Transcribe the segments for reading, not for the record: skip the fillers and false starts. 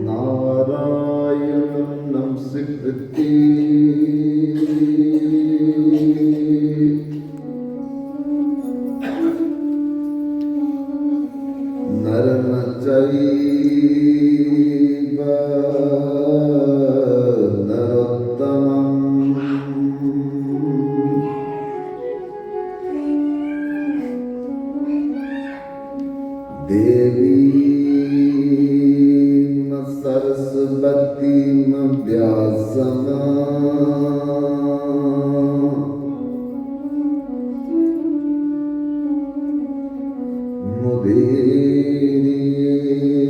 नारायणं नमस्कृत्य नरं चैव नरोत्तमं देवीं सरस्वतीं व्यासं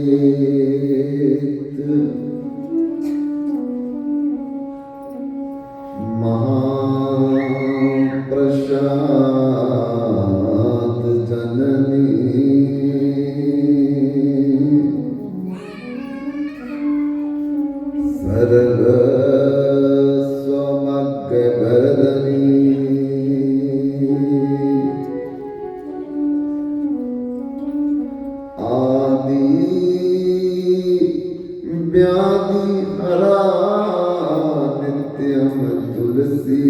मुदीरयेत् महाप्रसाद जननी सर्वस्वमग्गवर्धनी आदि व्याधि हरा नित्यं तुलसी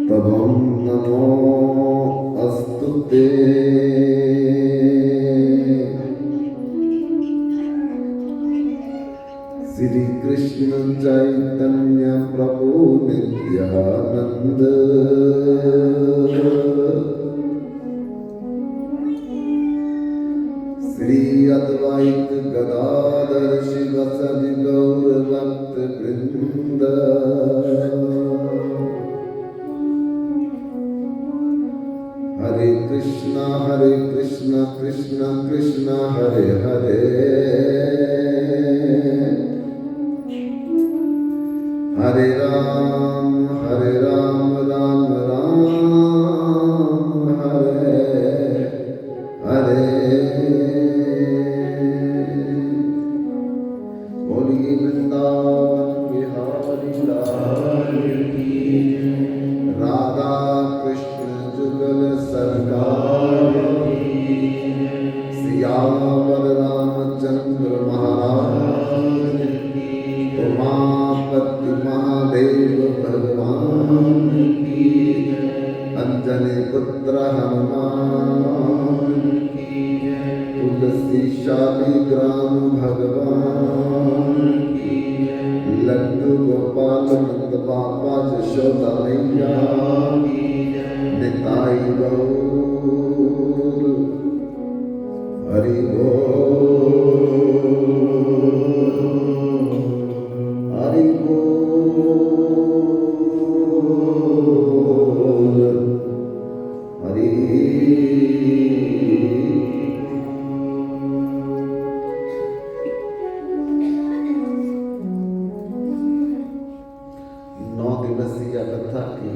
तवं नमो अस्तुते श्री कृष्ण चैतन्य प्रभु नित्यानंद श्री अद्वैत गदाधर शिवसदि गौर भक्त वृंद हरे कृष्णा कृष्ण कृष्ण हरे हरे हरे राम राम राम हरे हरे बोलिए वृंदावन बिहारी लाल की राधा कृष्ण जुगल सरकार की सियावर रामचंद्र महाराज की उमापति महादेव भगवान की अंजनी पुत्र हनुमान की तुलसी शालिग्राम भगवान की लड्डू गोपाल नंद बाबा यशोदा मैया की निताई गौर हरि बोल हरि बोल हरि 9 दिवसीय कथा की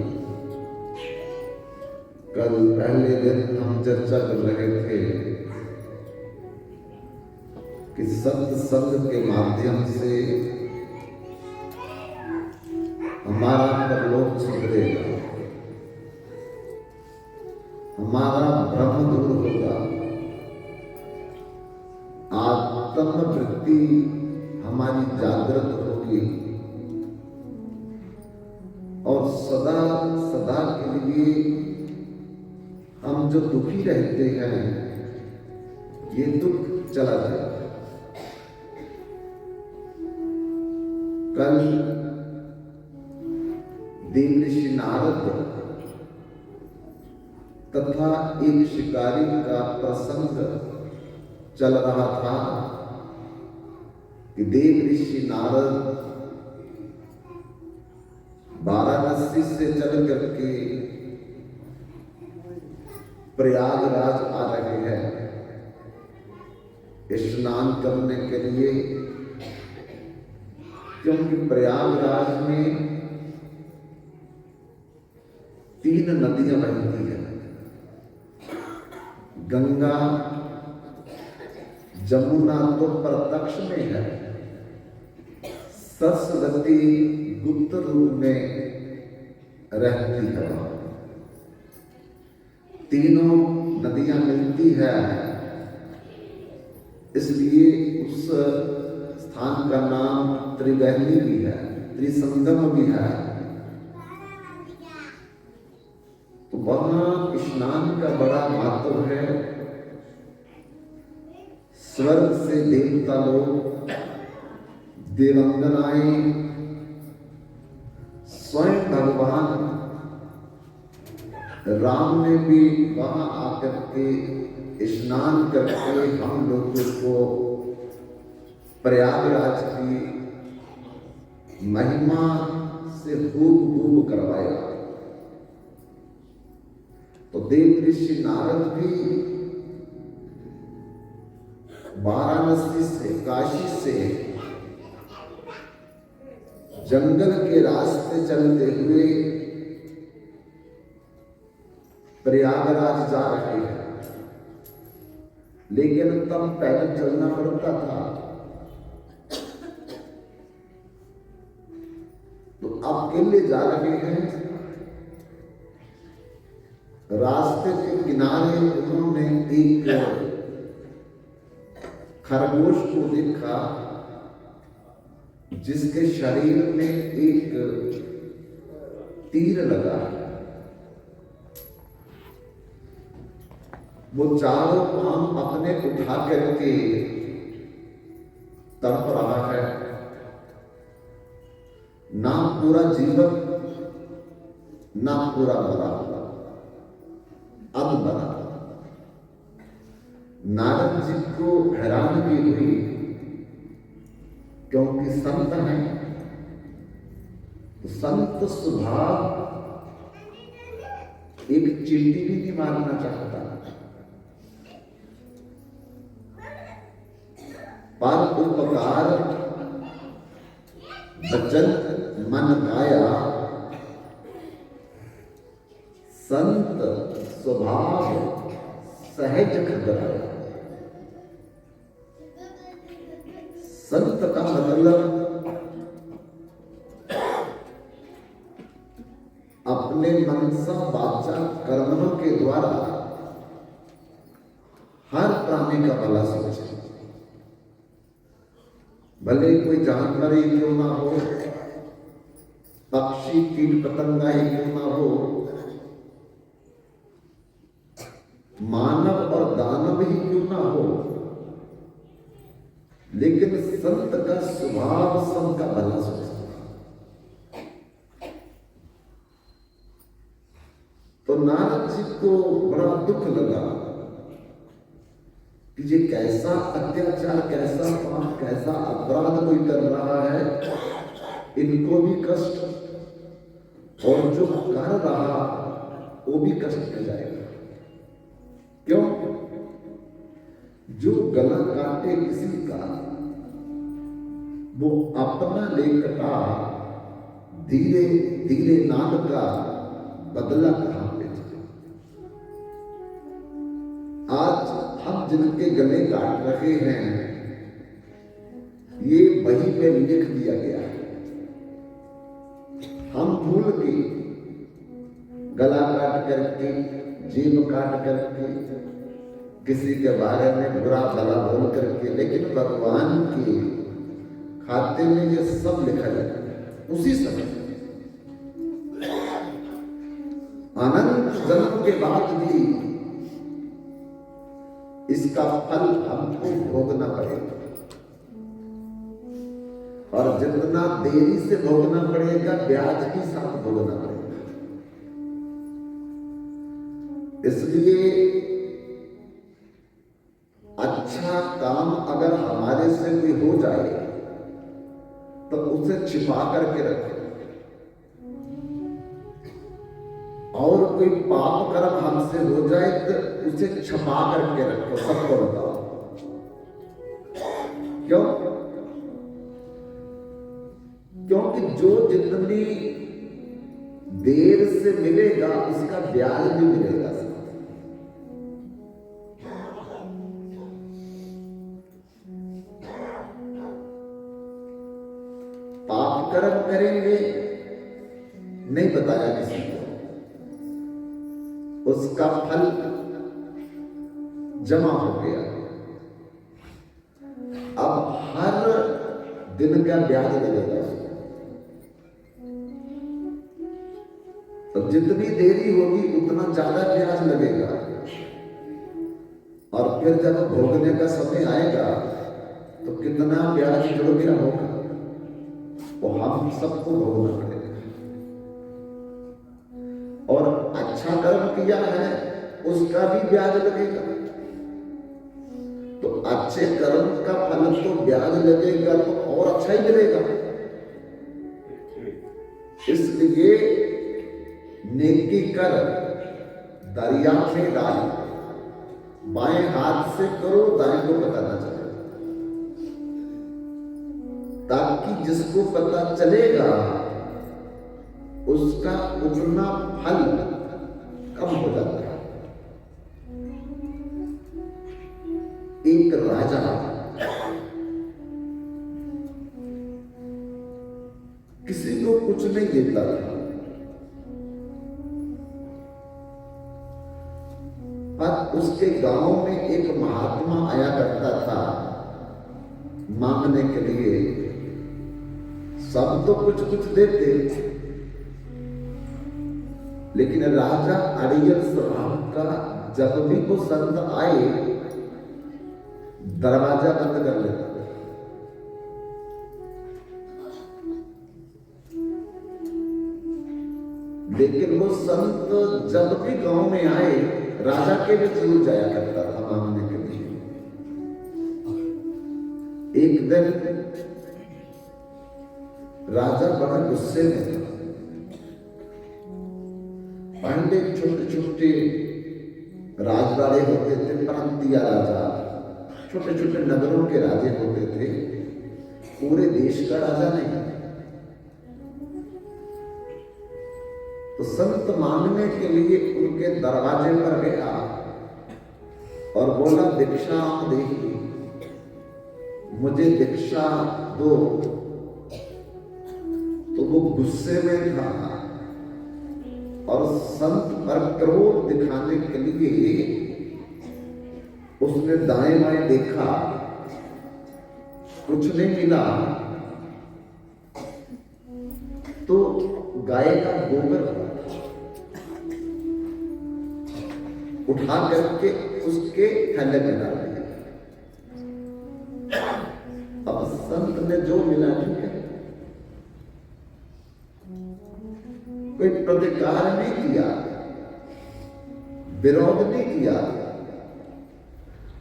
कल पहले दिन हम चर्चा कर रहे थे कि सत्संग के माध्यम से हमारा परलोक सुधरेगा, हमारा भ्रम दूर होगा, आत्मवृत्ति हमारी जागृत होगी और सदा सदा के लिए हम जो दुखी रहते हैं ये दुख चला जाएगा। कल देवऋषि नारद तथा एक शिकारी का प्रसंग चल रहा था कि देवऋषि नारद वाराणसी से चल करके प्रयागराज आ रहे हैं स्नान करने के लिए, क्योंकि प्रयागराज में 3 नदियां बहती हैं, गंगा जमुना तो प्रत्यक्ष में है, सरस्वती गुप्त रूप में रहती है। तीनों नदियां मिलती है, इसलिए उस स्थान का नाम त्रिवेणी भी है, त्रिसंगम भी है। तो वहां स्नान का बड़ा महत्व है। स्वर्ग से देवता लोग, देवंगनाएं, स्वयं भगवान राम ने भी वहां आकर के स्नान करके हम लोगों को प्रयागराज की महिमा से खूब करवाया। तो देव ऋषि नारद भी वाराणसी से, काशी से जंगल के रास्ते चलते हुए प्रयागराज जा रहे हैं, लेकिन तब पैदल चलना पड़ता था। तो अकेले जा रहे हैं। रास्ते के किनारे उन्होंने एक खरगोश को देखा, जिसके शरीर में एक तीर लगा। वो चारों पांव अपने उठा करके तड़प रहा है, ना पूरा जीवन ना पूरा मरा, अब मरा। नारद जी को हैरानगी हुई, क्योंकि संत हैं, तो संत स्वभाव एक चींटी भी नहीं मारना चाहता, पर उपकार वचन मन गाया। संत स्वभाव सहज खबराया। संत का मतलब अपने मनसा वाचा कर्मों के द्वारा हर प्राणी का भला सोचे, भले कोई जानवर ही क्यों ना हो, पक्षी कीट पतंगा ही क्यों ना हो, मानव और दानव ही क्यों ना हो, लेकिन संत का स्वभाव सबका भला सोचता। तो नारद जी को बड़ा दुख लगा कि ये कैसा अत्याचार, कैसा पाप, कैसा अपराध कोई कर रहा है, इनको भी कष्ट, और जो कर रहा वो भी कष्ट कर जाएगा। क्यों? जो गला काटे किसी का, वो अपना लेकटा धीरे धीरे नाम का बदला कहां पे जाए। आज हम जिनके गले काट रहे हैं, ये वही पे लिख दिया गया है। हम भूल के गला काट करके, जीभ काट करके, किसी के बारे में बुरा भला बोल करके, लेकिन भगवान के खाते में ये सब लिखा जाता है उसी समय। अनंत जन्म के बाद भी इसका फल हमको भोगना पड़ेगा, और जितना देरी से भोगना पड़ेगा, ब्याज के साथ भोगना पड़ेगा। इसलिए अच्छा काम अगर हमारे से कोई हो जाए तो उसे छिपा करके रखें, और कोई पाप कर्म हमसे हो जाए तो उसे छुपा करके रखो, सबको बताओ। क्यों? क्योंकि जो जितनी देर से मिलेगा उसका ब्याज भी मिलेगा। पाप कर्म करेंगे, नहीं बताया किसी को, उस उसका फल जमा हो गया। अब हर दिन का ब्याज लगेगा, तो जितनी देरी होगी उतना ज्यादा ब्याज लगेगा। और फिर जब भोगने का समय आएगा तो कितना ब्याज जुड़ गया होगा वो हम सबको भोगना पड़ेगा। और अच्छा कर्म किया है उसका भी ब्याज लगेगा, तो अच्छे कर्म का फल तो ब्याज लगेगा तो और अच्छा ही मिलेगा। इसलिए नेकी कर दरिया में डाल, बाएं हाथ से करो दाएं को पता ना चले, ताकि जिसको पता चलेगा उसका उतना फल कम हो जाता है। एक राजा किसी को कुछ नहीं देता था, पर उसके गांव में एक महात्मा आया करता था मांगने के लिए। सब तो कुछ कुछ देते, लेकिन राजा अड़ियल स्वभाव का जब भी वो संत आए दरवाजा बंद कर लेता। लेकिन वो संत जब भी गांव में आए राजा के भी जरूर जाया करता था मांगने के लिए। एक दिन राजा बड़ा गुस्से में था। पहले छोटे छोटे राजवाड़े होते थे, प्रांतीय राजा, छोटे छोटे नगरों के राजे होते थे, पूरे देश का राजा नहीं। तो संत मांगने के लिए उनके दरवाजे पर गया और बोला दीक्षा दे, मुझे दीक्षा दो। तो वो गुस्से में था और संत पर क्रोध दिखाने के लिए उसने दाएं बाएं देखा, कुछ नहीं मिला। तो गाय का गोबर उठा करके उसके थैले में डाल दिया। अब संत ने जो मिला ठीक है, कोई प्रतिकार नहीं किया, विरोध नहीं किया,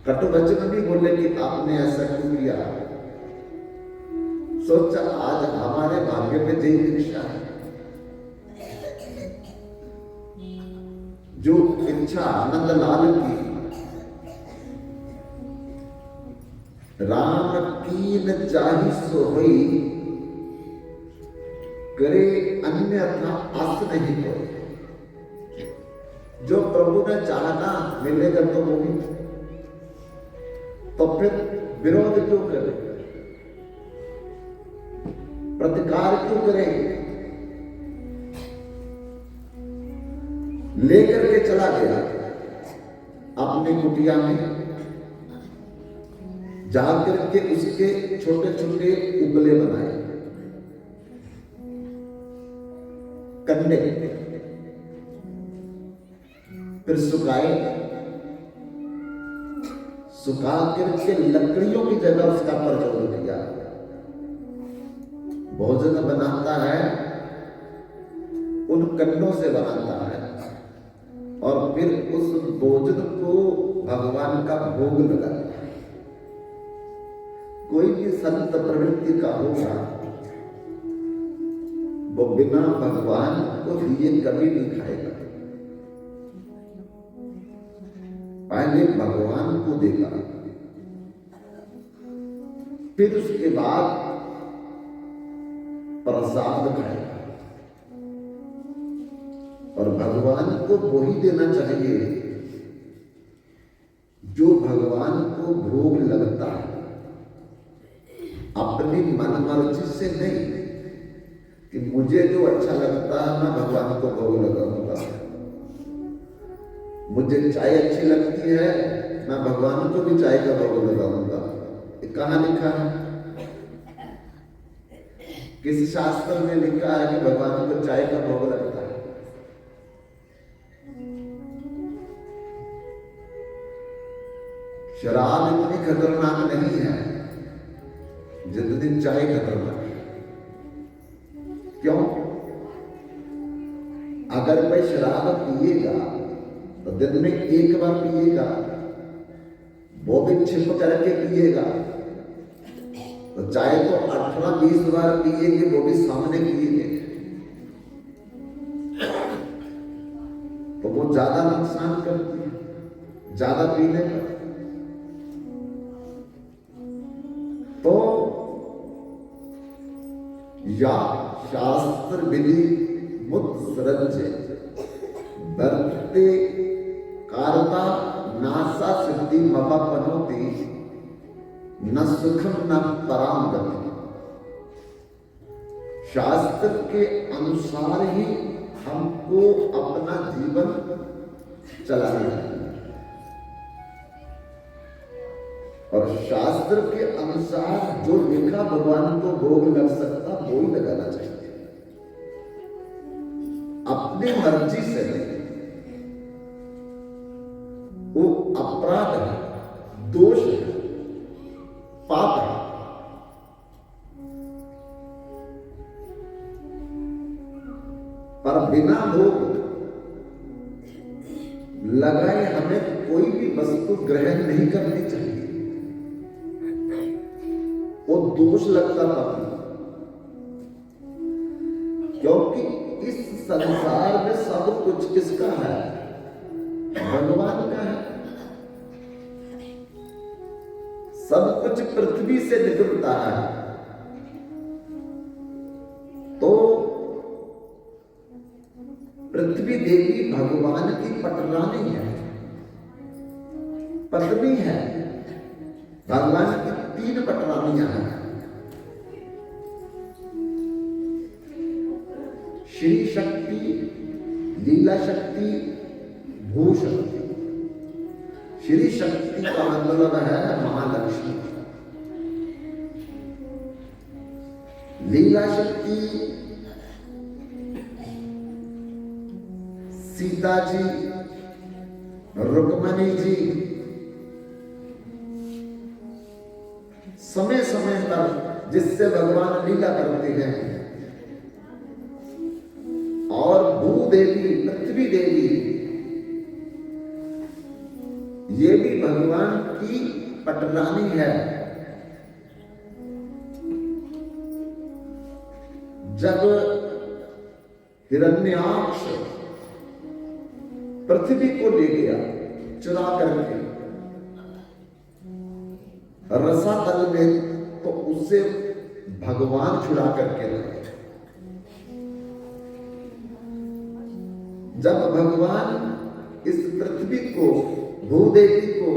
कटुवचन नहीं बोले कि आपने ऐसा क्यों किया। सोचा आज हमारे भाग्य में जय दीक्षा है, जो इच्छा नंदलाल की, राम कीन चाही सो होई, करे अन्यथा आस नहीं कोई। जो प्रभु ने चाहना मिलेगा तो वो भी, तो फिर विरोध क्यों करे, प्रतिकार क्यों करे। लेकर के चला गया अपनी कुटिया में, जाकर के उसके छोटे छोटे उगले बनाए, कंडे, फिर सुखाए, सुखा करके लकड़ियों की जगह उसका प्रयोग किया। भोजन बनाता है उन कंडों से बनाता है और फिर उस भोजन को भगवान का भोग लगाता है। कोई भी संत प्रवृत्ति का होगा वो बिना भगवान को दिए कभी नहीं खाएगा, पहले भगवान को देगा, फिर उसके बाद प्रसाद खाएगा। और भगवान को वही देना चाहिए जो भगवान को भोग लगता है, अपनी मनमर्जी से नहीं कि मुझे जो अच्छा लगता है मैं भगवान को भोग लगाऊंगा। मुझे चाय अच्छी लगती है, मैं भगवान को भी चाय का भोग लगाऊंगा। ये कहाँ लिखा है? किस शास्त्र में लिखा है कि भगवान को चाय का भोग लगता है? शराब इतनी खतरनाक नहीं है जितनी चाय खतरनाक है। क्यों? अगर कोई शराब पिएगा तो दिन में एक बार पिएगा, वो भी छिप करके पिएगा। तो चाहे तो 18-20 बार पिएंगे, वो भी सामने पिएंगे, तो वो ज्यादा नुकसान करती है ज्यादा पीने पर। तो या शास्त्र विधि मुत्सृज्य वर्तते कारता नासा सिद्धि मवापनोति न सुखम न पराम गति। शास्त्र के अनुसार ही हमको अपना जीवन चलाना चाहिए, और शास्त्र के अनुसार जो लिखा भगवान को भोग लग सकता वो ही लगाना चाहिए, अपनी मर्जी से नहीं। वो अपराध है, दोष है, पाप है। पर बिना भोग लगाए हमें कोई भी वस्तु ग्रहण नहीं करनी चाहिए, वो दोष लगता था। क्योंकि इस संसार में सब कुछ किसका है? भगवान का है। सब कुछ पृथ्वी से निकलता है, तो पृथ्वी देवी भगवान की पटरानी है, पत्नी है। भगवान की 3 पटरानियां हैं, श्री शक्ति, लीला शक्ति, भू शक्ति। श्री शक्ति का मतलब है महालक्ष्मी, लीला शक्ति सीता जी, रुक्मणी जी, समय समय पर जिससे भगवान लीला करते हैं। और भूदेवी, पृथ्वी देवी, ये भी भगवान की पटरानी है। जब हिरण्याक्ष पृथ्वी को ले गया चुरा करके रसातल में, तो उसे भगवान छुड़ा करके लाए। जब भगवान इस पृथ्वी को, भूदेवी को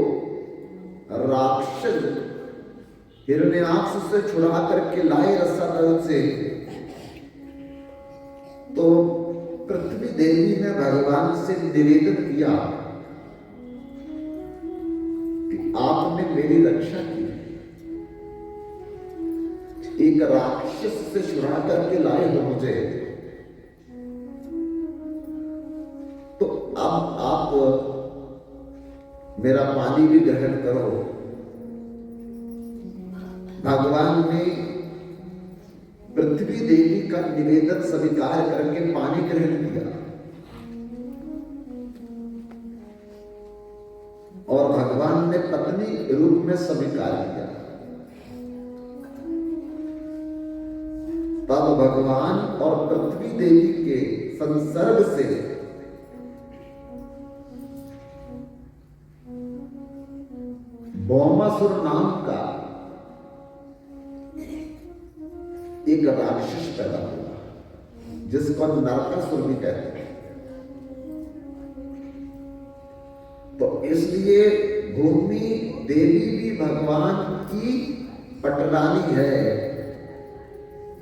राक्षस हिरण्याक्ष से छुड़ा करके लाए रसातल से, तो पृथ्वी देवी ने भगवान से निवेदन किया कि आपने मेरी रक्षा की, एक राक्षस से छुड़ा करके लाए हो मुझे, तो अब आप मेरा पानी भी ग्रहण करो। भगवान ने पृथ्वी देवी का निवेदन स्वीकार करके पानी ग्रहण किया, और भगवान ने पत्नी रूप में स्वीकार किया। तब भगवान और पृथ्वी देवी के संसर्ग से भौमासुर नाम का एक राक्षस पैदा हुआ, जिसको नरकासुर भी कहते हैं। तो इसलिए भूमि देवी भी भगवान की पटरानी है,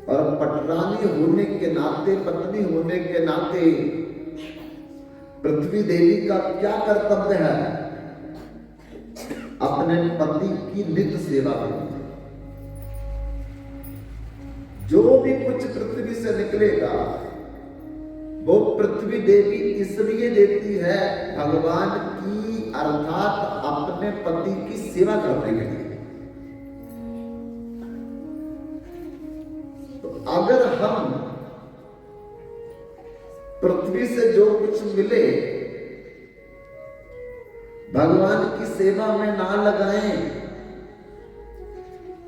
और पटरानी होने के नाते, पत्नी होने के नाते पृथ्वी देवी का क्या कर्तव्य है? अपने पति की नित्य सेवा करनी। जो भी कुछ पृथ्वी से निकलेगा वो पृथ्वी देवी इसलिए देती है भगवान की अर्थात अपने पति की सेवा करने के लिए। तो अगर हम पृथ्वी से जो कुछ मिले भगवान की सेवा में ना लगाएं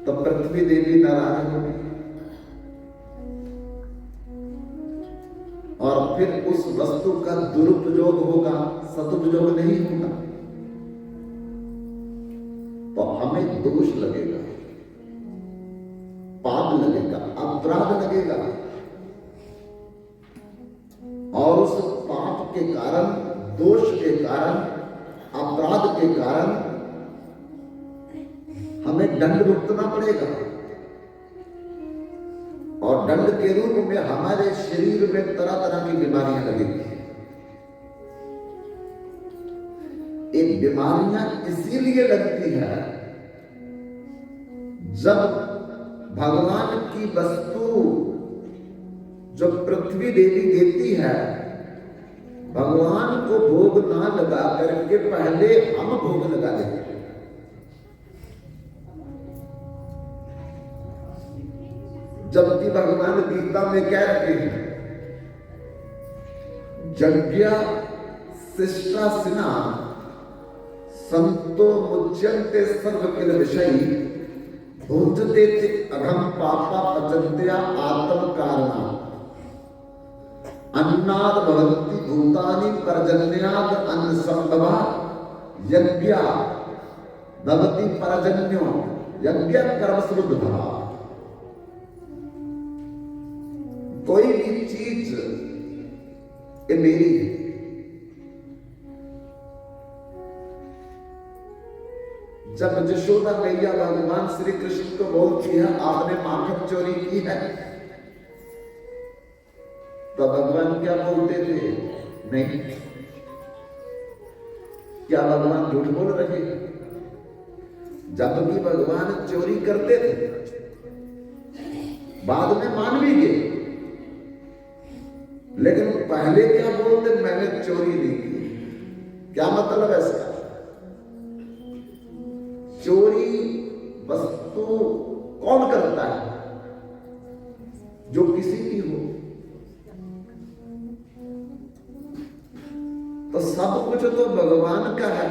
तो पृथ्वी देवी नाराज होगी और फिर उस वस्तु का दुरुपयोग होगा, सदुपयोग नहीं होगा, तो हमें दोष लगेगा, पाप लगेगा, अपराध लगेगा और उस पाप के कारण, दोष के कारण, अपराध के कारण हमें दंड भुगतना पड़ेगा और दंड के रूप में हमारे शरीर में तरह तरह की बीमारियां लगेंगी। ये बीमारियां इसीलिए लगती है जब भगवान की वस्तु जो पृथ्वी देवी देती है भगवान को भोग ना लगा करके पहले हम भोग लगा देते हैं। जबकि भगवान गीता में कह रहे हैं यज्ञ शिष्टासिना संतो मुच्यन्ते सर्व किल विषयी भोजते अघम पापा पचन्त्या आत्म कारणा अन्नाद भवन्ति भूतानि पर्जन्याद अन्न संभवा यज्ञ भवति पर्जन्यो यज्ञ कर्म श्रुद्धवा। कोई भी चीज ये मेरी है, जब यशोदा मैया भगवान श्री कृष्ण को बोलती है आपने माखन चोरी की है तो भगवान क्या बोलते थे? नहीं। क्या भगवान झूठ बोल रहे? जब भी भगवान चोरी करते थे बाद में मान भी गए, लेकिन पहले क्या बोलते? मैंने चोरी नहीं की। क्या मतलब ऐसा? चोरी वस्तु कौन करता है? जो किसी की हो। तो सब कुछ तो भगवान का है,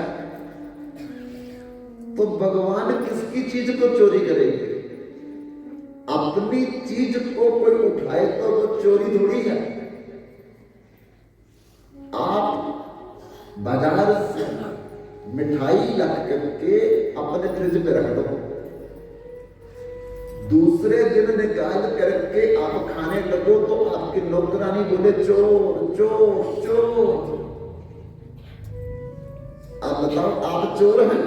तो भगवान किसकी चीज को चोरी करेंगे? अपनी चीज को कोई उठाए तो वो चोरी थोड़ी है। आप बाजार से मिठाई ला करके अपने फ्रिज में रख दो, दूसरे दिन निकाल करके आप खाने लगो तो आपकी नौकरानी बोले चोर चोर चोर। आप बताओ आप चोर हैं?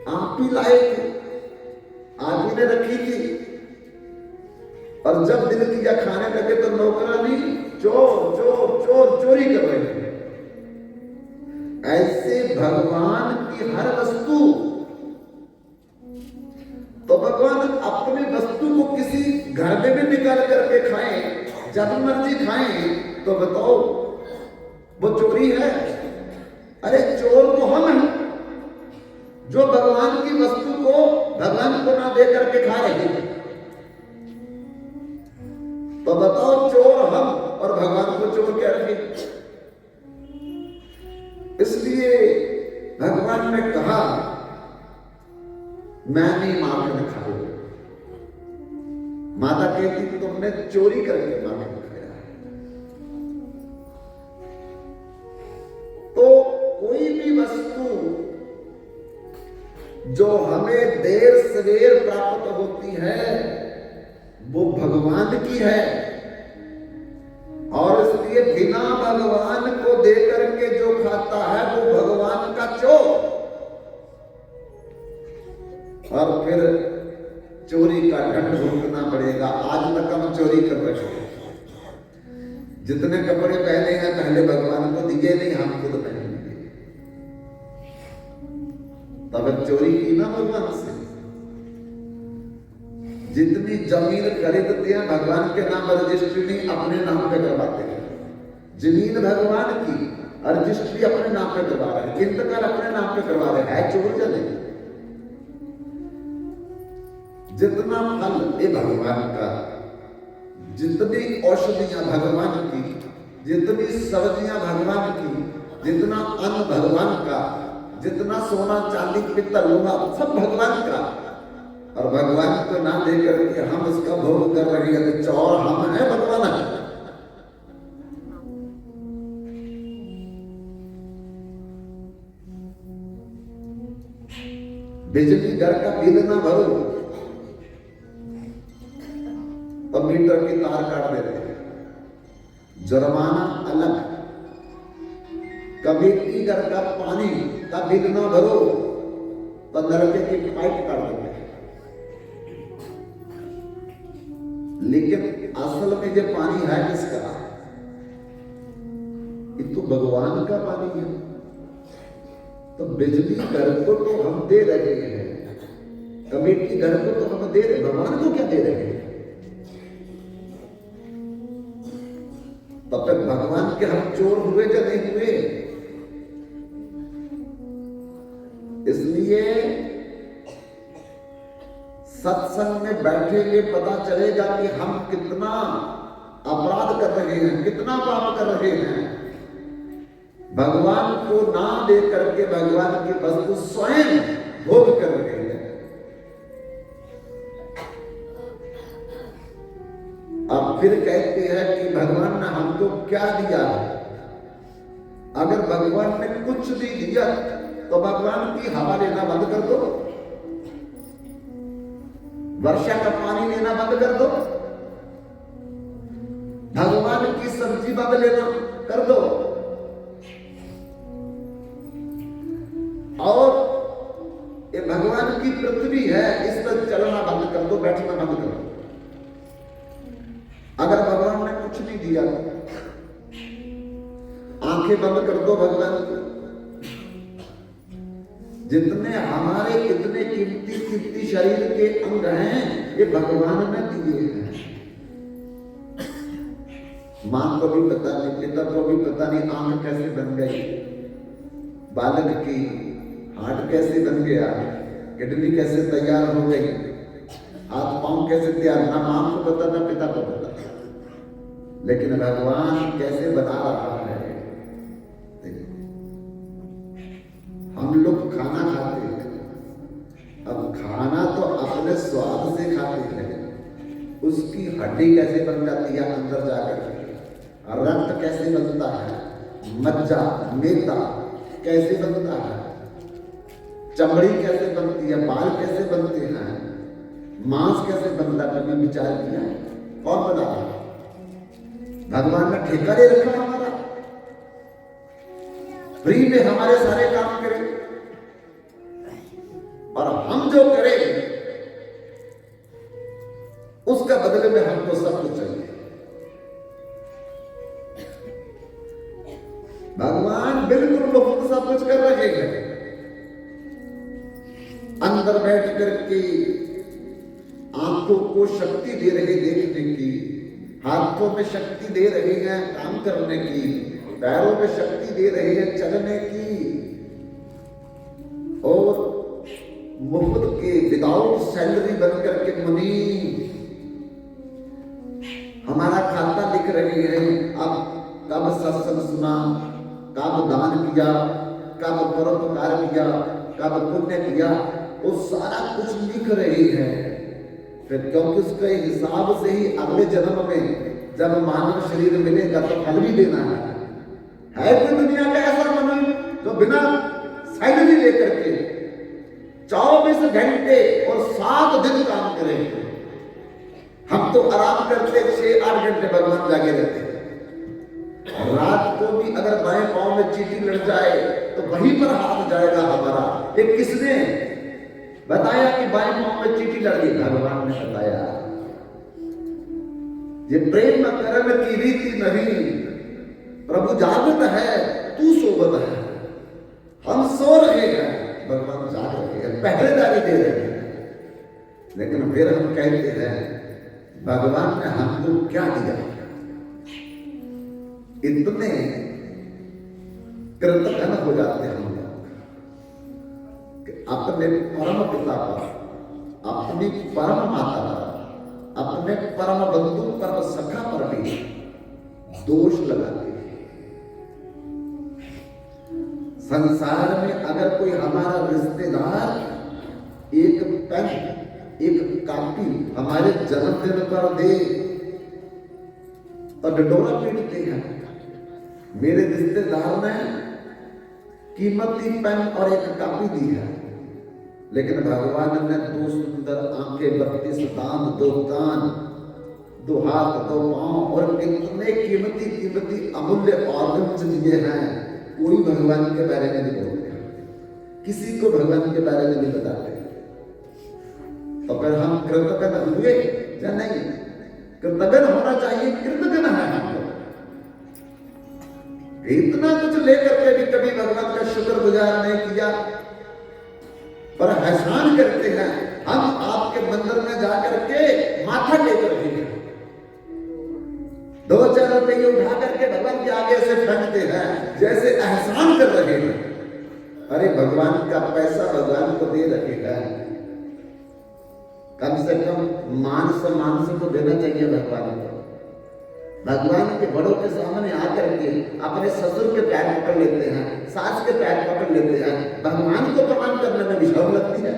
आप ही लाए थे, आप ही ने रखी थी और जब दिल किया खाने लगे तो नौकरानी चोर चोर चोर चोरी कर रहे थे। ऐसे भगवान की हर वस्तु, तो भगवान अपनी वस्तु को किसी घर में भी निकाल करके खाएं, जब मर्जी खाएं, तो बताओ वो चोरी है? अरे चोर तो हम हैं जो भगवान की वस्तु को भगवान को ना दे करके खा रहे हैं। तो बताओ चोर हम और भगवान को चोर कह रहे हैं। इसलिए भगवान ने कहा मैंने माखन खाया। माता कहती तुमने चोरी करके माखन खाया। तो कोई भी वस्तु जो हमें देर सवेर प्राप्त होती है वो भगवान की है और इसलिए बिना भगवान को दे करके जो खाता है वो भगवान का चोर। और फिर चोरी का दंड भुगतना पड़ेगा। आज तक हम चोरी कर रहे हैं, जितने कपड़े पहने हैं पहले भगवान को दिए नहीं, हम खुद पहनेंगे। तब चोरी की ना भगवान से। जितनी जमीन खरीदते हैं भगवान के नाम पर रजिस्ट्री नहीं, अपने नाम पे करवाते हैं। जमीन भगवान की और रजिस्ट्री अपने नाम पे करवा रहे हैं, इंतकाल अपने नाम पे करवा रहे हैं। है चोर या नहीं? जितना फल ये भगवान का, जितनी औषधियां भगवान की, जितनी सब्जियां भगवान की, जितना अन्न भगवान का, जितना सोना चांदी पित्तल लोहा सब भगवान का, और भगवान को ना देकर के हम उसका भोग कर रहे हैं। तो चौर हम है, भगवान है। बिजली घर का बिल ना भरो तो मीटर की तार काट देते हैं, जुर्माना अलग। कभी भी घर का पानी का बिल ना भरो तो नलके की पाइप काट देते हैं। लेकिन असल में जो पानी है किसका? ये तो भगवान का पानी है। तो बिजली घर को तो हम दे रहे हैं, कमेटी घर को तो हम दे रहे, भगवान को क्या दे रहे हैं? तब तक भगवान के हम चोर हुए या नहीं हुए? इसलिए सत्संग में बैठेंगे पता चलेगा कि हम कितना अपराध कर रहे हैं, कितना पाप कर रहे हैं। भगवान को ना दे करके भगवान की वस्तु स्वयं भोग कर रहे हैं। अब फिर कहते हैं कि भगवान ने हमको क्या दिया है? अगर भगवान ने कुछ नहीं दिया तो भगवान की हवा लेना बंद कर दो, वर्षा का पानी लेना बंद कर दो, भगवान की सब्जी बंद लेना कर दो, और ये भगवान की पृथ्वी है, इस पर चलना बंद कर दो, बैठना बंद कर दो। अगर भगवान ने कुछ नहीं दिया, आंखें बंद कर दो भगवान की। जितने हमारे इतने कीमती शरीर के अंग हैं, ये भगवान ने दिए हैं। मां को भी पता नहीं, पिता को भी पता नहीं आंख कैसे बन गई, बालक की हार्ट कैसे बन गया, किडनी कैसे तैयार हो गई, हाथ पांव कैसे तैयार, ना मां को पता ना पिता को पता। लेकिन भगवान कैसे बना रहा है। हम लोग खाना खाते हैं, अब खाना तो अपने स्वाद से खाते हैं, उसकी हड्डी कैसे बन जाती है अंदर जाकर के, रक्त कैसे बनता है, मज्जा मेदा कैसे बनता है, चमड़ी कैसे बनती है, बाल कैसे बनते हैं, मांस कैसे बनता है, कभी विचार किया है? कौन बना रहा? भगवान ने ठेका दे रखा हमारा, फ्री में हमारे सारे काम करें, और हम जो करें उसका बदले में हमको सब कुछ चाहिए। भगवान बिल्कुल मुफ्त सब कुछ कर रहे हैं। अंदर बैठ करके आंखों को शक्ति दे रहे देखने की, हाथों में शक्ति दे रहे हैं काम करने की, पैरों में शक्ति दे रहे हैं चलने की, और मुफ्त के विदाउट सैलरी बनकर के मुनि हमारा खाता लिख रहे हैं। अब कब सत्संग सुना, कब दान किया, कब परोपकार किया, कब पुण्य किया, वो सारा कुछ लिख रहे हैं। फिर क्योंकि उसके हिसाब से ही अगले जन्म में जब मानव शरीर मिलेगा तो फल भी देना है कोई दुनिया का ऐसा मनुष्य जो बिना सैलरी लेकर के 24 घंटे और 7 दिन काम करेंगे? हम तो आराम करते 6-8 घंटे भगवान जागे रहते हैं। रात को भी अगर बाएं पांव में चींटी लग जाए तो वहीं पर हाथ जाएगा हमारा। ये किसने बताया कि बाएं पांव में चींटी लग गई? भगवान ने बताया। ये प्रेम कर्म की रीति नहीं, प्रभु जागृत है, तू सोवत है। हम सो रहे हैं, भगवान जाग रहे हैं, पहरेदारी दे रहे हैं। लेकिन फिर हम कहते हैं भगवान ने हमको क्या दिया? इतने कृतज्ञ हो जाते हैं हम लोग कि अपने परम पिता पर, अपनी परम माता पर, अपने परम बंधु परम सखा पर भी दोष लगाते हैं। संसार में अगर कोई हमारा रिश्तेदार एक पेन, एक कॉपी हमारे जन्मदिन पर दे तो डंडोरा पीटते हैं। मेरे रिश्तेदार ने कीमती पेन और एक कॉपी दी है, लेकिन भगवान ने दो सुंदर आंखें, 32 दांत, 2 कान, 2 हाथ, 2 पांव और कितने कीमती कीमती अमूल्य ऑर्गन्स दिए हैं। कोई भगवान के बारे में नहीं बोलते, किसी को भगवान के बारे में नहीं बताते। तो फिर हम कृतज्ञ हुए या नहीं? कृतज्ञ होना चाहिए, कृतज्ञ है हम लोग। इतना कुछ लेकर के भी कभी भगवान का शुक्रगुजार नहीं किया, पर एहसान करते हैं। हम आपके मंदिर में जाकर के माथा टेकर के 2-4 रुपये उठा करके भगवान के आगे से फेंकते हैं जैसे एहसान कर रहे हैं। अरे भगवान का पैसा भगवान को दे रहे हैं, कम से कम मान सम्मान से तो देना चाहिए भगवान को। भगवान के बड़ों के सामने आकर के अपने ससुर के पैर पकड़ लेते हैं, सास के पैर पकड़ लेते हैं। भगवान को प्रणाम करने में भी शर्म लगती है।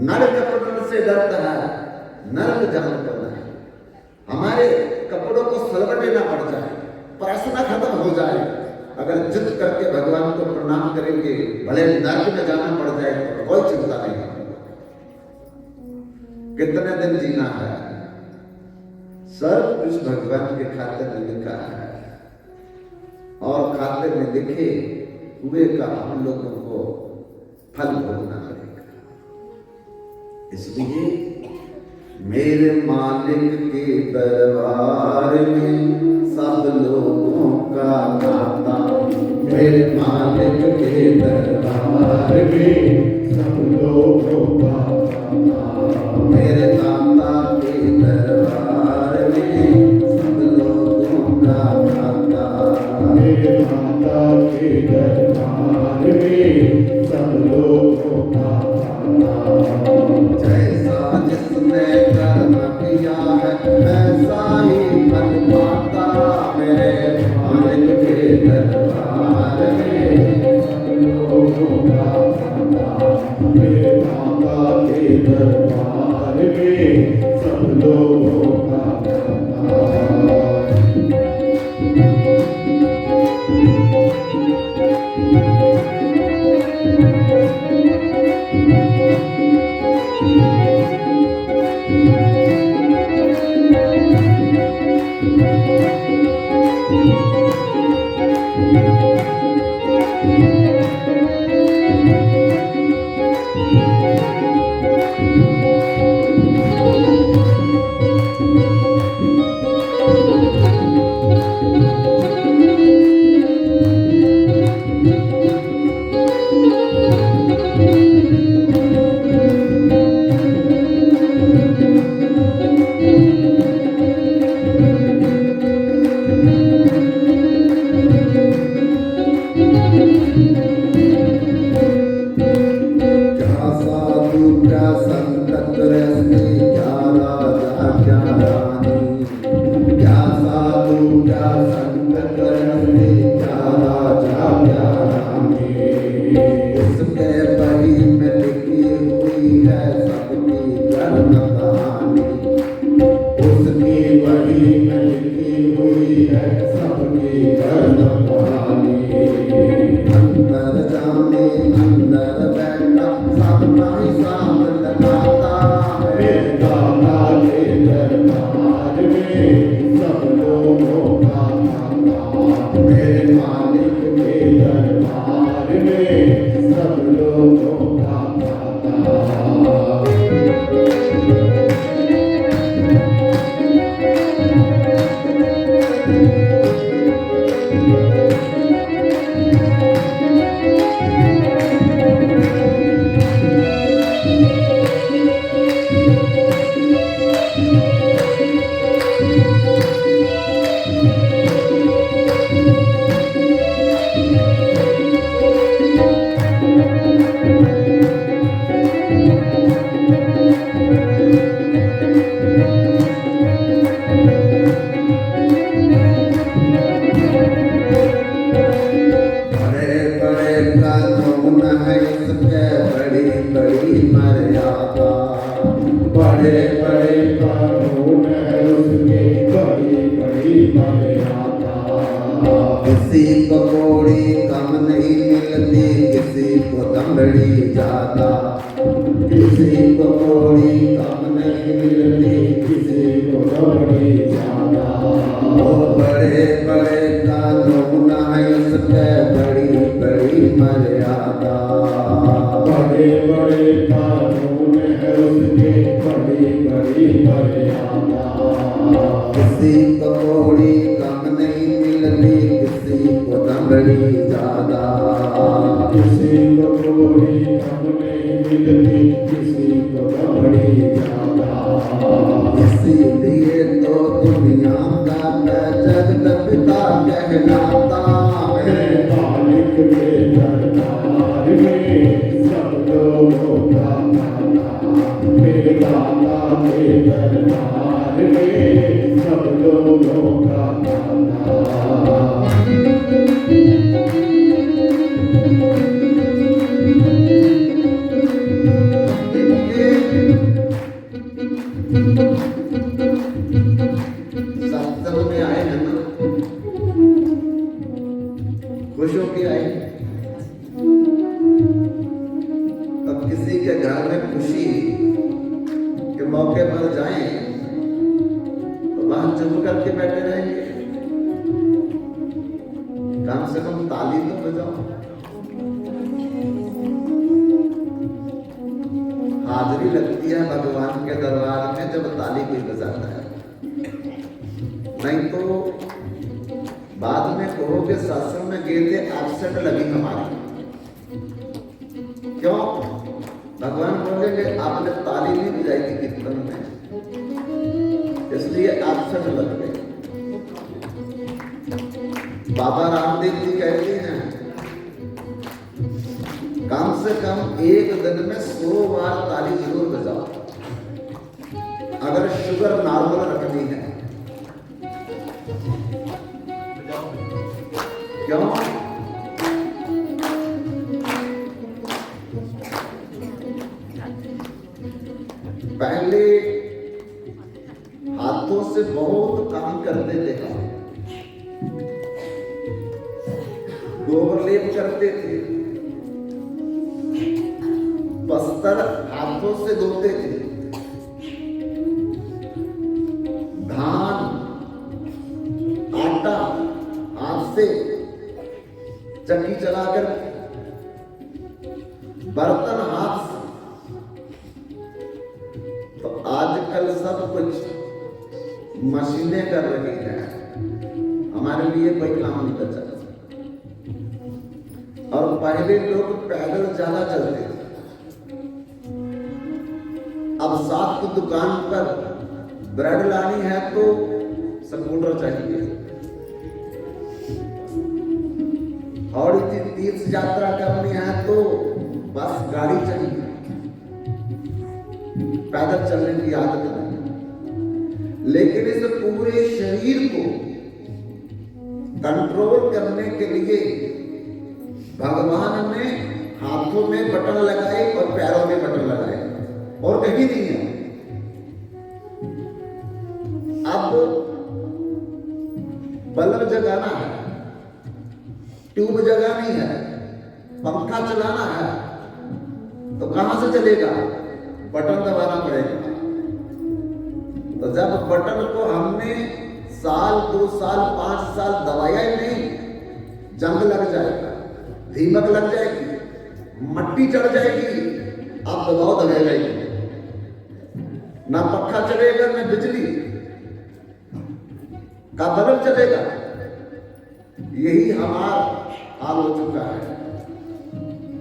नर कपड़ों से डरता है, नर्क जान करना है। हमारे कपड़ों को सलवटे ना पड़ जाए, प्रार्थना खत्म हो जाए, अगर जिद करके भगवान को प्रणाम करेंगे, भले नर्क में जाना पड़ जाए तो कोई चिंता नहीं है। कितने दिन जीना है, सब कुछ भगवान के खाते में लिखा है और खाते में लिखे हुए का हम लोगों को फल भोगना पड़ेगा। इसलिए मेरे मालिक के दरबार में सब लोगों का नाता, मेरे मालिक के दरबार में सब लोगों का नाता, मेरे दाता के दरबार में सब लोगों का नाता, मेरे दाता के दरबार में सब लोगों का नाता। जैसा जिसने कर्म किया है ऐसा ही फल पाता, मेरे मालिक के दरबार में सब लोगों का नाता, मेरे दाता के दरबार में सब लोगों का नाता। किसी को कोड़ी कम नहीं मिलती, किसी को दमड़ी ज्यादा। किसी को कोड़ी कम नहीं मिलती, किसी को दमड़ी ज्यादा। वो बड़े बड़े कानून है उसके, बड़ी बड़ी मर्यादा। बड़े बड़े कानून है उसके, बड़ी बड़ी मर्यादा। किसी को कोड़ी कम नहीं मिलती, किसी को दमड़ी ज्यादा। किसी को कोड़ी कम नहीं मिलती, किसी को दमड़ी ज्यादा। इसीलिए तो दुनिया का जगत पिता कहलाता है। मालिक के दरबार में सब लोगों का दाता, मेरे दाता के दरबार में सब लोगों का दाता। सत्संग में आए हैं ना, खुश होके आए। अब किसी के घर में खुशी के मौके पर जाएं तो वहां चुप करके बैठे रहेंगे? कम से कम ताली तो बजाओ। हाजिरी लगती है भगवान के दरबार में जब ताली कोई बजाता है, नहीं तो बाद में कहोगे सत्संग में गए थे, अपसेट लगी हमारी। क्यों? भगवान बोलेंगे आपने ताली नहीं बजाई थी कीर्तन में, इसलिए अपसेट लग गए। बाबा रामदेव जी कहते हैं कम से कम एक दिन में 100 बार ताली जरूर बजाओ, अगर शुगर नॉर्मल रखनी है। क्यों? पहले हाथों से बहुत काम करते थे हम, गोबर लेप करते थे, बस्तर हाथों से धोते थे, धान आटा हाथ से, चक्की चलाकर, बर्तन हाथ से। तो आजकल सब कुछ मशीनें कर रही हैं, हमारे लिए कोई काम नहीं कर सकता। और पहले लोग पैदल ज्यादा चलते थे, अब साथ की दुकान पर ब्रेड लानी है तो स्कूटर चाहिए, और तीर्थ यात्रा करनी है तो बस गाड़ी चाहिए, पैदल चलने की आदत नहीं। लेकिन इस पूरे शरीर को कंट्रोल करने के लिए भगवान ने हाथों में बटन लगाए और पैरों में बटन लगाए, और कहीं नहीं है। अब बल्ब जगाना है, ट्यूब जगानी है, पंखा चलाना है, तो कहां से चलेगा? बटन दबाना पड़ेगा। तो जब बटन को हमने साल 2 साल 5 साल दबाया ही नहीं, जंग लग जाएगा, दीमक लग जाएगी, मट्टी चढ़ जाएगी, आप दबाओ दबेगा ही, ना पंखा चलेगा ना बिजली का बल्ब चलेगा। यही हमारा हाल हो चुका है।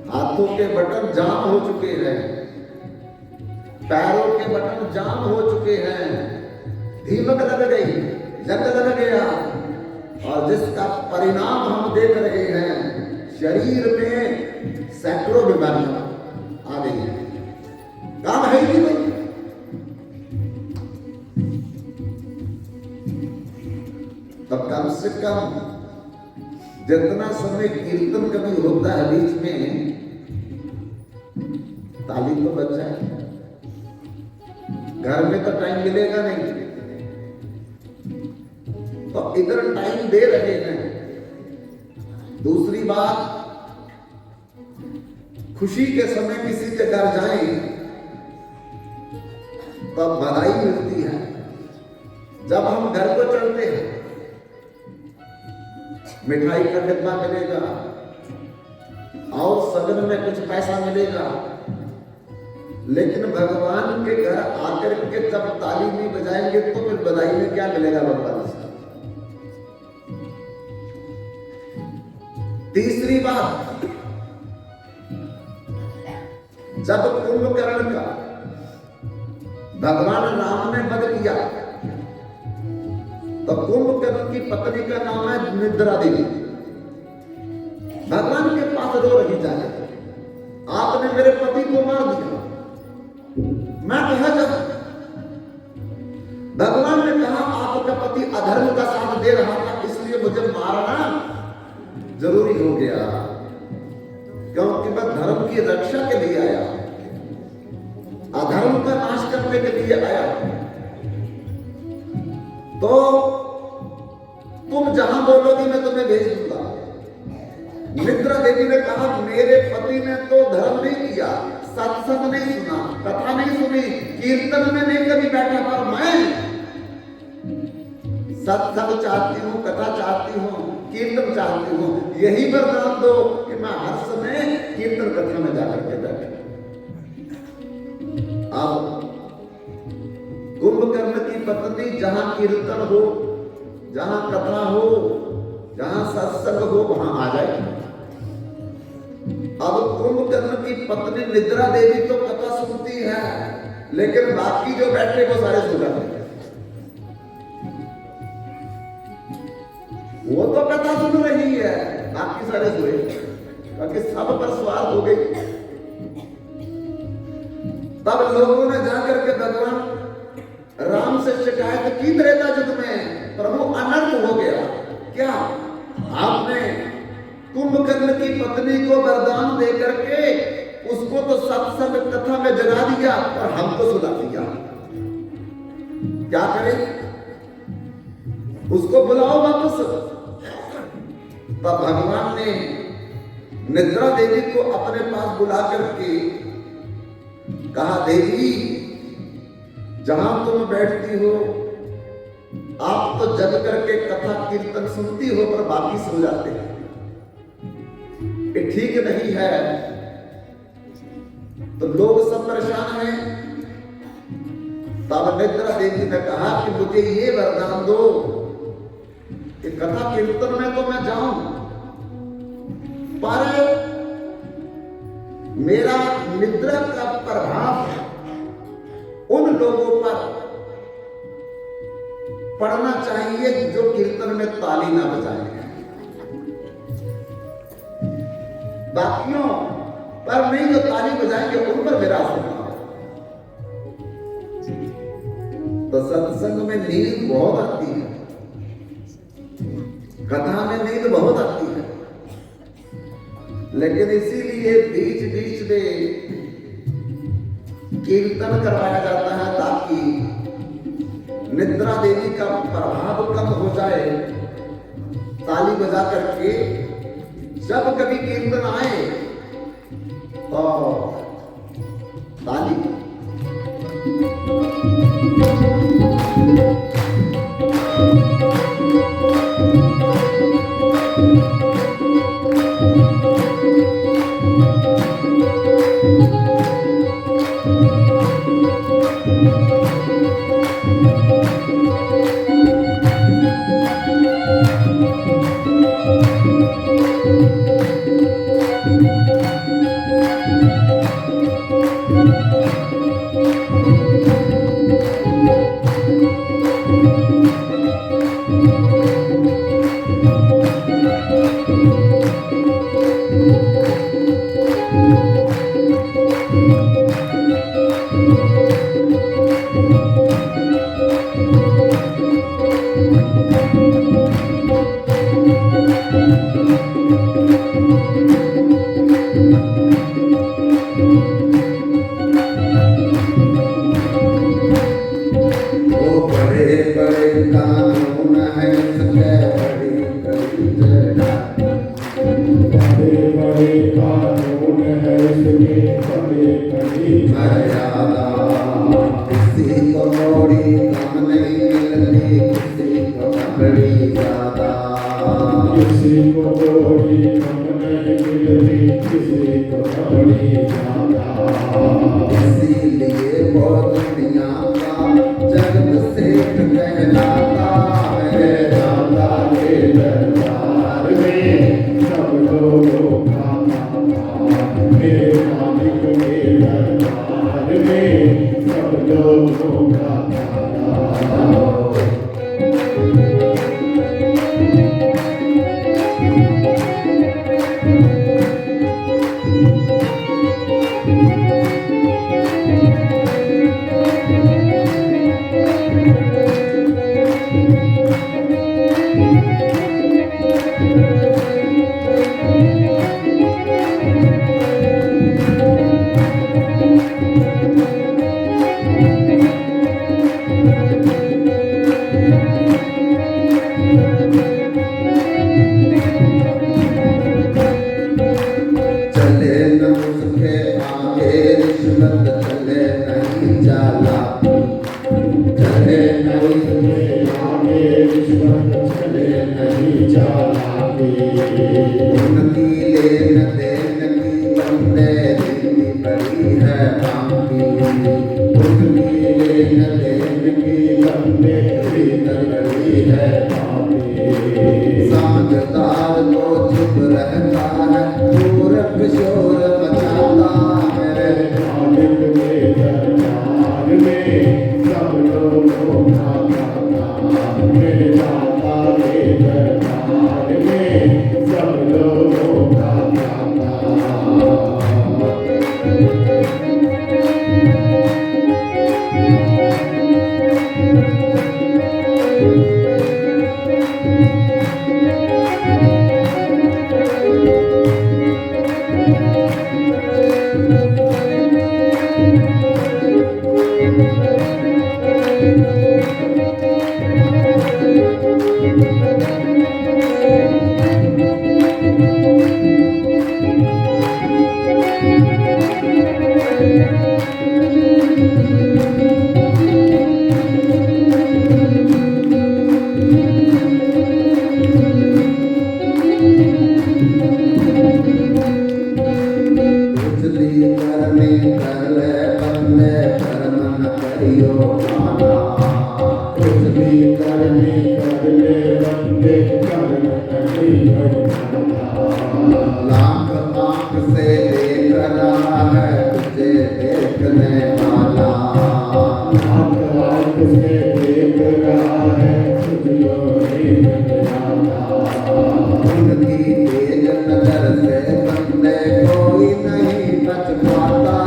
हाथों के बटन जाम हो चुके हैं, पैरों के बटन जाम हो चुके हैं, दीमक लग गई, जंग लग गया, और जिसका परिणाम हम देख रहे हैं, शरीर में सैकड़ों बीमारियां आ गई हैं। काम है ही नहीं। तब कम से कम जितना समय कीर्तन कभी होता है बीच में, ताली तो बच जाए। घर में तो टाइम मिलेगा नहीं, तो इधर टाइम दे रहे हैं, दूसरी बात, खुशी के समय किसी के घर जाएं तब बधाई मिलती है। जब हम घर को चलते हैं मिठाई का डिब्बा मिलेगा और सगन में कुछ पैसा मिलेगा, लेकिन भगवान के घर आकर के जब ताली नहीं बजाएंगे तो फिर बधाई में क्या मिलेगा भगवान से। तीसरी बात, जब कुंभकर्ण का भगवान राम ने वध किया तो कुंभकर्ण की पत्नी का नाम है निद्रा देवी। भगवान के पास रो रही जाए, आपने मेरे पति को मार दिया, मैं कहा जब भगवान ने कहा आपका पति अधर्म का साथ दे रहा था इसलिए मुझे मारना जरूरी हो गया, क्योंकि मैं धर्म की रक्षा के लिए आया, अधर्म का नाश करने के लिए आया। तो तुम जहां बोलोगी मैं तुम्हें भेज दूंगा। निद्रा देवी ने कहा मेरे पति ने तो धर्म नहीं किया, सत्संग नहीं सुना, कथा नहीं सुनी, कीर्तन में नहीं कभी बैठा, पर मैं सत्संग चाहती हूँ, कथा चाहती हूँ, कीर्तन चाहती हूँ, यही वरदान दो कि मैं हर समय कीर्तन कथा में जाकर के बैठा। अब कुंभकर्ण की पत्नी जहां कीर्तन हो, जहां कथा हो, जहां सत्संग हो वहां आ जाए। अब कुंभकर्ण की पत्नी निद्रा देवी तो कथा सुनती है, लेकिन बाकी जो बैठे वो सारे सो जाते हैं। वो तो कथा सुन रही है, बाकी सारे सोए, क्योंकि सब पर सवार हो गई। तब लोगों ने जाकर के भगवान राम से शिकायत की त्रेता युग में, प्रभु अनर्थ हो गया। क्या आपने कुंभकर्ण की पत्नी को वरदान देकर के उसको तो सत्संग कथा में जगा दिया और हमको सुना दिया, क्या करें? उसको बुलाओ वापस। तब भगवान ने निद्रा देवी को अपने पास बुला करके कहा, देवी जहां तुम बैठती हो आप तो जग करके कथा कीर्तन सुनती हो पर बाकी सो जाते हैं, ये ठीक नहीं है। तो लोग सब परेशान हैं। तब निद्रा देवी ने कहा कि मुझे ये वरदान दो कि कथा कीर्तन में तो मैं जाऊं, पर मेरा निद्रा का प्रभाव उन लोगों पर पढ़ना चाहिए जो कीर्तन में ताली ना बजाएं, बाकियों पर नहीं, जो ताली बजाएंगे उन पर मेरा असर ना हो। तो सत्संग में नींद बहुत आती है, कथा में नींद बहुत आती है, लेकिन इसीलिए बीच बीच में कीर्तन करवाया जाता है ताकि निद्रा देवी का प्रभाव कम हो जाए। ताली बजा करके जब कभी कीर्तन आए तो ताली। किसी को जोड़ी कम नहीं मिलती, किसी को बड़ी ज्यादा। इसीलिए वो दुनिया का जग से कहलाता है। दाता के दरबार में सब लोगों का ताता, मेरे मालिक के दरबार में सब लोगों का ताता। चले न उसके आगे रिश्वत, चले नहीं चालाकी, चले चले नहीं नहीं आगे रिश्वत, चले नहीं चालाकी। उनकी लेन देन की बंदे रीति बड़ी है बाकी। उनकी लेन देन की बंदे रीत बड़ी है बाकी। समझदार को चुप रहता है, मूर्ख शोर मचाता है। मालिक के दरबार में सब लोगों का ताता, मेरे दाता के दरबार में सब लोगों का ताता। उजली करनी कर ले बंदे, कर्म न करियो आना। कुछ भी करनी कर ले बंदे, कर्म नहीं करना। लाख आंख से देख रहा है तुझे देखने वाला। आँख आँख से देख रहा है, तुझको नहीं नजराता। उनकी तेज नजर से बंदे कोई नहीं बच पाता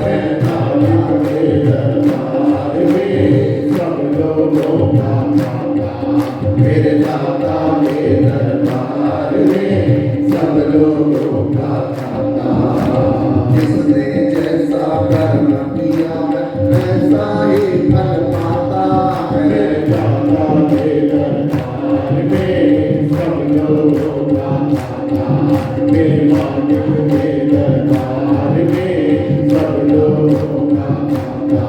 है। मालिक के दरबार में सब लोगों का ताता, मेरे दाता के दरबार में सब लोगों का ताता। जिसने जैसा कर्म किया है वैसा ही फल पाता है। मेरे दाता के दरबार में सब लोगों का ताता, मेरे मालिक के दरबार में सब लोगों का ताता।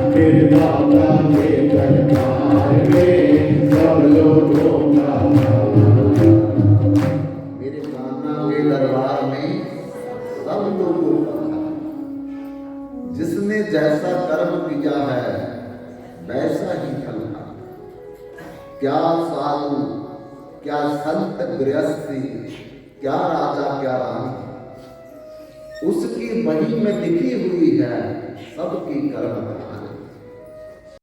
मेरे दाता के दरबार में सब लोगों का ताता। मेरे कान्हा के दरबार में सब लोगों का था। जिसने जैसा कर्म किया है वैसा ही फल पाता। क्या साधु, क्या संत गृहस्थी, क्या राजा, क्या रानी, उसकी वही में लिखी हुई है सबकी कर्म कहानी।